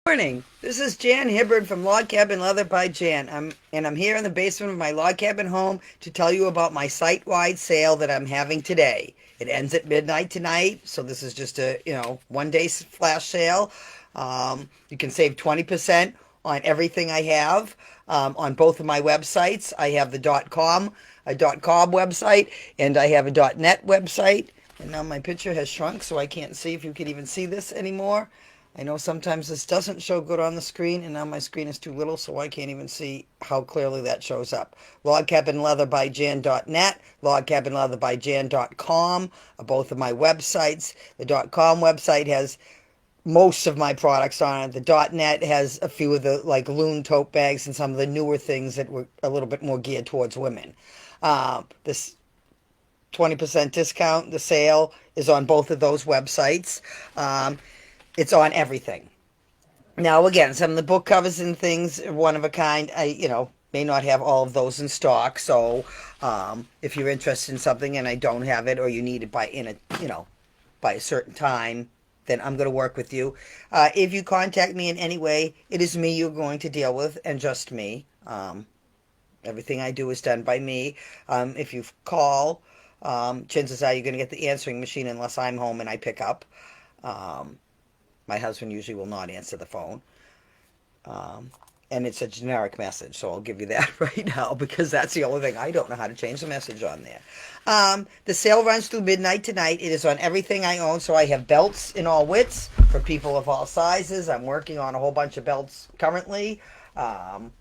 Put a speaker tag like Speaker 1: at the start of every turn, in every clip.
Speaker 1: Morning. This is Jan Hibbard from Log Cabin Leather by Jan. I'm here in the basement of my log cabin home to tell you about my site-wide sale that I'm having today. It ends at midnight tonight, so this is just a one-day flash sale. You can save 20% on everything I have on both of my websites. I have the .com, a .com website, and I have a .net website. And now my picture has shrunk, so I can't see if you can even see this anymore. I know sometimes this doesn't show good on the screen, and now my screen is too little, so I can't even see how clearly that shows up. LogCabinLeatherByJan.net, LogCabinLeatherByJan.com are both of my websites. The .com website has most of my products on it. The .net has a few of the loon tote bags and some of the newer things that were a little bit more geared towards women. This 20% discount, the sale, is on both of those websites. It's on everything. Now, again, some of the book covers and things are one of a kind. I may not have all of those in stock. So, if you're interested in something and I don't have it, or you need it by a certain time, then I'm going to work with you. If you contact me in any way, it is me you're going to deal with, and just me. Everything I do is done by me. If you call, chances are you're going to get the answering machine unless I'm home and I pick up. My husband usually will not answer the phone. And it's a generic message, so I'll give you that right now because that's the only thing. I don't know how to change the message on there. The sale runs through midnight tonight. It is on everything I own, so I have belts in all widths for people of all sizes. I'm working on a whole bunch of belts currently. And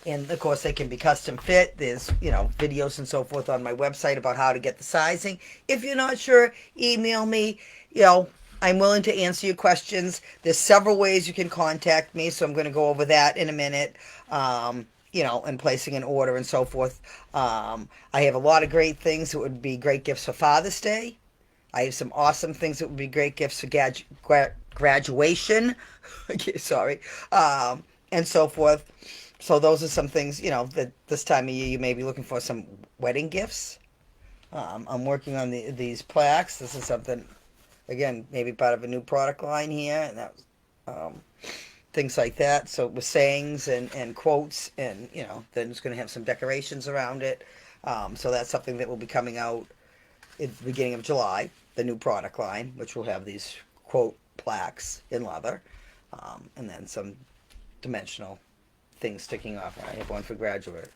Speaker 1: of course, they can be custom fit. There's, videos and so forth on my website about how to get the sizing. If you're not sure, email me. I'm willing to answer your questions. There's several ways you can contact me, so I'm going to go over that in a minute. And placing an order and so forth. I have a lot of great things that would be great gifts for Father's Day. I have some awesome things that would be great gifts for graduation. Okay, sorry. And so forth. So those are some things, that this time of year you may be looking for some wedding gifts. I'm working on these plaques. This is something, again, maybe part of a new product line here, and that things like that. So with sayings and quotes, and then it's going to have some decorations around it. So that's something that will be coming out at the beginning of July. The new product line, which will have these quote plaques in leather, and then some dimensional things sticking off. I have one for graduate.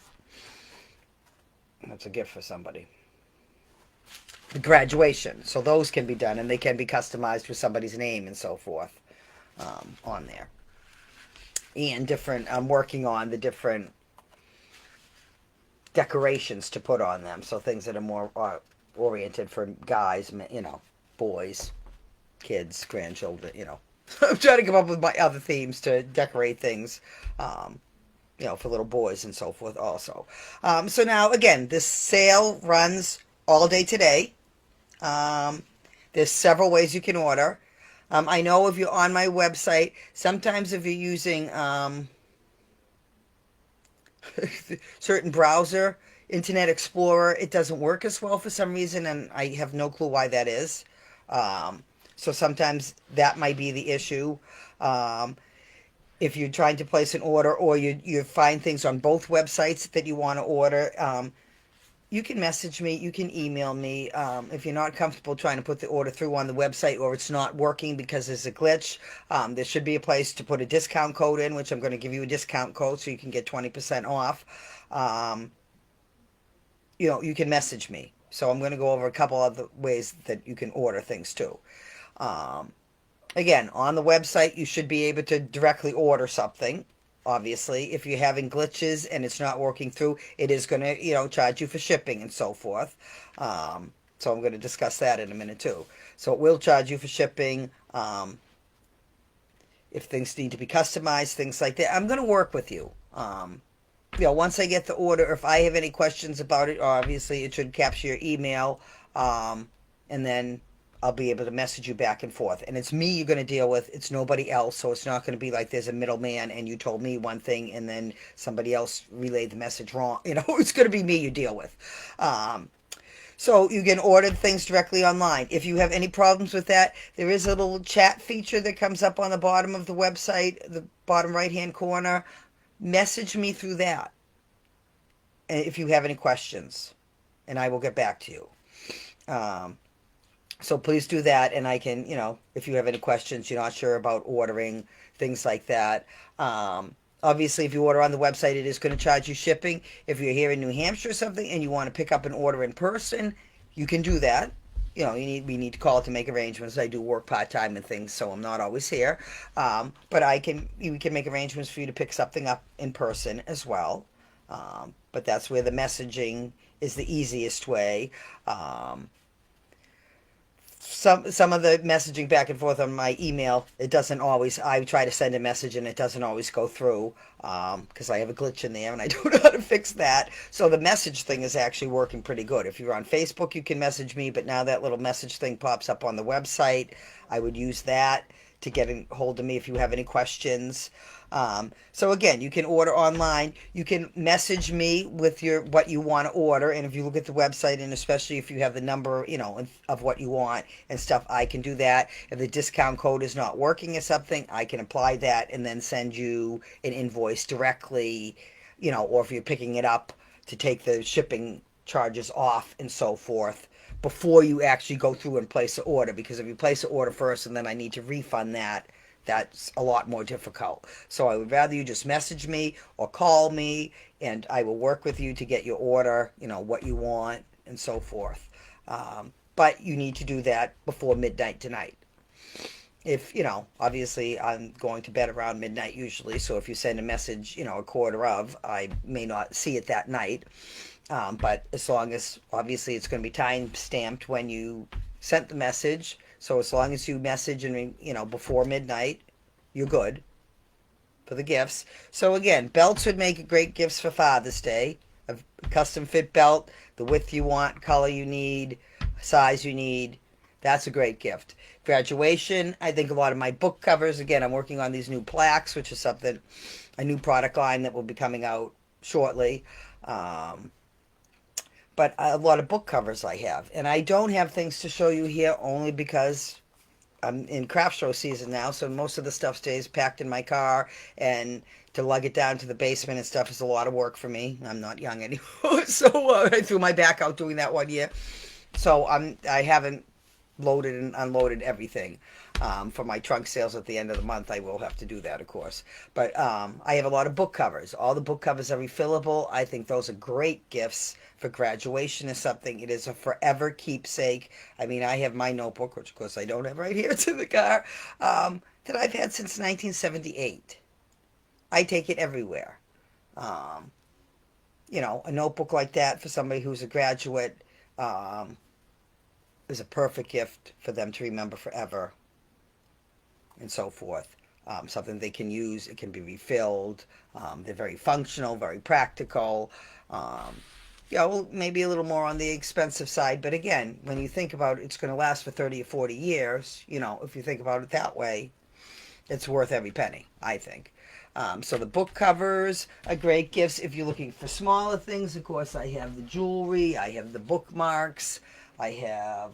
Speaker 1: That's a gift for somebody. The graduation. So those can be done, and they can be customized with somebody's name and so forth on there. And I'm working on the different decorations to put on them. So things that are more oriented for guys, boys, kids, grandchildren, I'm trying to come up with my other themes to decorate things, for little boys and so forth also. So now, again, this sale runs all day today. There's several ways you can order. I know if you're on my website, sometimes if you're using certain browser, Internet Explorer, it doesn't work as well for some reason, and I have no clue why that is. So sometimes that might be the issue. If you're trying to place an order, or you find things on both websites that you want to order, you can message me, you can email me. If you're not comfortable trying to put the order through on the website, or it's not working because there's a glitch, there should be a place to put a discount code in, which I'm going to give you a discount code so you can get 20% off. You can message me. So I'm going to go over a couple other ways that you can order things too. Again, on the website, you should be able to directly order something. Obviously, if you're having glitches and it's not working through, it is going to, charge you for shipping and so forth. So I'm going to discuss that in a minute too. So it will charge you for shipping. If things need to be customized, things like that, I'm going to work with you. Once I get the order, if I have any questions about it, obviously it should capture your email, and then I'll be able to message you back and forth. And it's me you're going to deal with. It's nobody else. So it's not going to be like there's a middleman and you told me one thing and then somebody else relayed the message wrong. It's going to be me you deal with. So you can order things directly online. If you have any problems with that, there is a little chat feature that comes up on the bottom of the website, the bottom right hand corner. Message me through that if you have any questions, and I will get back to you. Um, so please do that, and I can, if you have any questions, you're not sure about ordering, things like that. Obviously, if you order on the website, it is going to charge you shipping. If you're here in New Hampshire or something and you want to pick up an order in person, you can do that. We need to call to make arrangements. I do work part time and things, so I'm not always here. But we can make arrangements for you to pick something up in person as well. But that's where the messaging is the easiest way. Some of the messaging back and forth on my email, it doesn't always. I try to send a message and it doesn't always go through because I have a glitch in there and I don't know how to fix that. So the message thing is actually working pretty good. If you're on Facebook, you can message me, but now that little message thing pops up on the website. I would use that to get a hold of me if you have any questions. So again, you can order online. You can message me with what you want to order, and if you look at the website, and especially if you have the number, of what you want and stuff, I can do that. If the discount code is not working or something, I can apply that and then send you an invoice directly, or if you're picking it up to take the shipping charges off and so forth before you actually go through and place the order. Because if you place the order first and then I need to refund that, that's a lot more difficult. So I would rather you just message me or call me, and I will work with you to get your order, what you want and so forth. But you need to do that before midnight tonight. If, obviously I'm going to bed around midnight usually, so if you send a message, a quarter of, I may not see it that night. But as long as, obviously, it's going to be time stamped when you sent the message. So as long as you message and, before midnight, you're good for the gifts. So again, belts would make great gifts for Father's Day. A custom fit belt, the width you want, color you need, size you need. That's a great gift. Graduation, I think a lot of my book covers. Again, I'm working on these new plaques, which is a new product line that will be coming out shortly. But a lot of book covers I have. And I don't have things to show you here only because I'm in craft show season now, so most of the stuff stays packed in my car, and to lug it down to the basement and stuff is a lot of work for me. I'm not young anymore, so I threw my back out doing that one year. So I haven't loaded and unloaded everything. For my trunk sales at the end of the month, I will have to do that, of course. But I have a lot of book covers. All the book covers are refillable. I think those are great gifts for graduation or something. It is a forever keepsake. I mean, I have my notebook, which of course I don't have right here. It's in the car, that I've had since 1978. I take it everywhere. A notebook like that for somebody who's a graduate is a perfect gift for them to remember forever and so forth. Something they can use. It can be refilled. They're very functional, very practical. Well, maybe a little more on the expensive side, but again, when you think about it, it's going to last for 30 or 40 years. If you think about it that way, it's worth every penny, I think. So the book covers are great gifts. If you're looking for smaller things, of course, I have the jewelry, I have the bookmarks, these are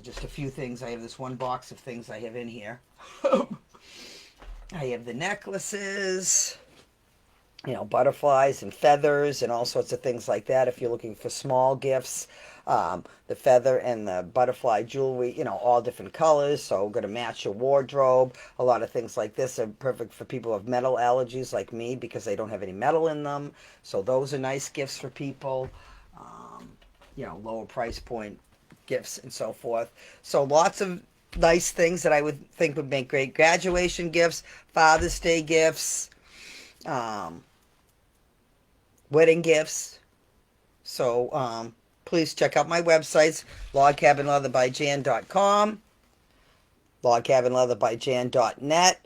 Speaker 1: just a few things. I have this one box of things I have in here. I have the necklaces, butterflies and feathers and all sorts of things like that. If you're looking for small gifts, the feather and the butterfly jewelry, all different colors, so going to match your wardrobe. A lot of things like this are perfect for people who have metal allergies like me because they don't have any metal in them. So those are nice gifts for people. Lower price point gifts and so forth. So lots of nice things that I would think would make great graduation gifts, Father's Day gifts, wedding gifts. So please check out my websites, logcabinleatherbyjan.com, logcabinleatherbyjan.net.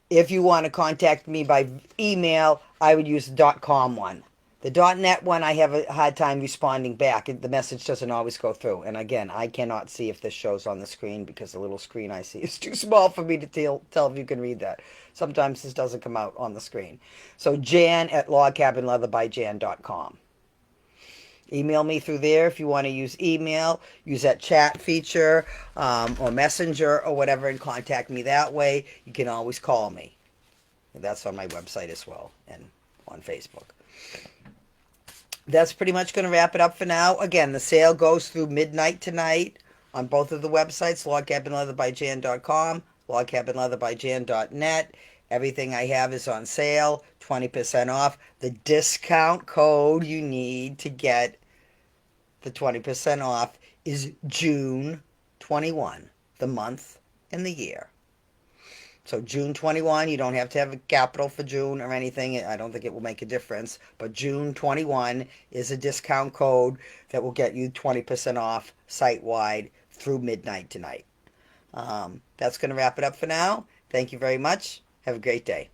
Speaker 1: If you want to contact me by email, I would use the .com one. The .net one, I have a hard time responding back. The message doesn't always go through. And again, I cannot see if this shows on the screen because the little screen I see is too small for me to tell if you can read that. Sometimes this doesn't come out on the screen. So Jan at logcabinleatherbyjan.com. Email me through there if you want to use email. Use that chat feature or messenger or whatever and contact me that way. You can always call me. That's on my website as well and on Facebook. That's pretty much going to wrap it up for now. Again, the sale goes through midnight tonight on both of the websites, logcabinleatherbyjan.com, logcabinleatherbyjan.net. Everything I have is on sale, 20% off. The discount code you need to get the 20% off is June 21, the month and the year. So June 21, you don't have to have a capital for June or anything. I don't think it will make a difference. But June 21 is a discount code that will get you 20% off site-wide through midnight tonight. That's going to wrap it up for now. Thank you very much. Have a great day.